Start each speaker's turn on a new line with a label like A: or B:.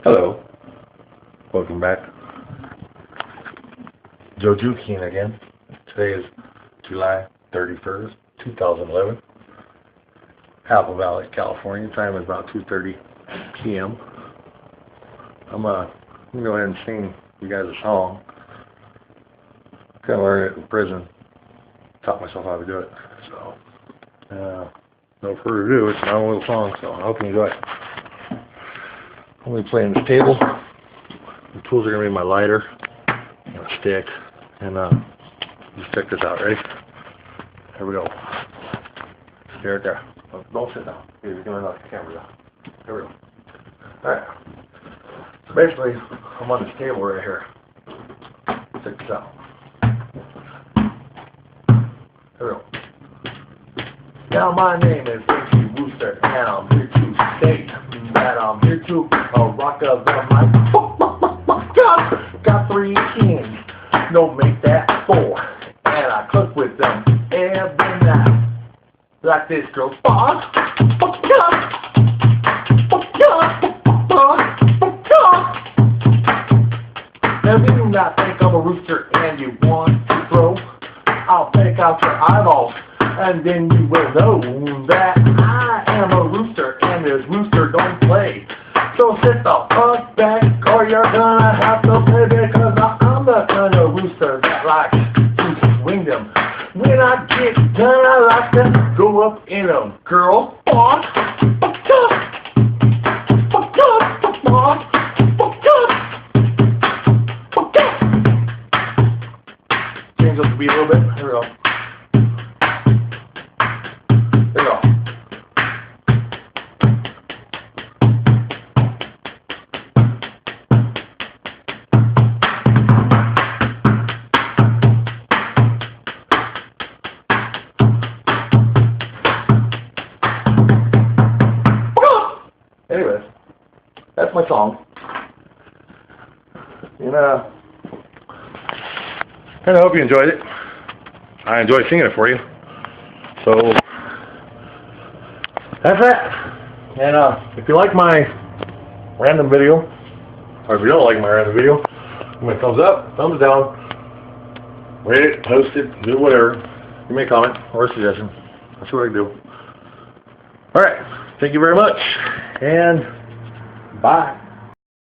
A: Hello, welcome back. JoJuKeene again. Today is July 31st, 2011. Apple Valley, California. Time is about 2:30 p.m. I'm gonna go ahead and sing you guys a song. Kind of learned it in prison. Taught myself how to do it. So, no further ado, it's my own little song. So I hope you enjoy it. I'm going to be playing this table. The tools are going to be my lighter, and a stick, and just check this out. Ready? Here we go. Stay right there. Don't sit down. You're going to knock the camera down. Here we go. Alright. So basically, I'm on this table right here. Check this out. Here we go. Now my name is Rooster, and I'm here to state that I'm here to rock a the mic. Got 3 kings, don't make that 4, and I cook with them every night. Like this girl, Now if you do not think I'm a rooster and you want to throw, I'll take out your eyeballs, and then you will know that I am a rooster, and this rooster don't play. So sit the fuck back, or you're gonna have to play, because I'm the kind of rooster that likes to swing them. When I get done, I like to go up in them. Girl, change up the beat a little bit. Here we go. Anyways, that's my song. And I hope you enjoyed it. I enjoyed singing it for you. So that's that. And if you like my random video, or if you don't like my random video, give me a thumbs up, thumbs down, rate it, post it, do whatever. Give me a comment or a suggestion. That's what I do. Alright, thank you very much, and bye.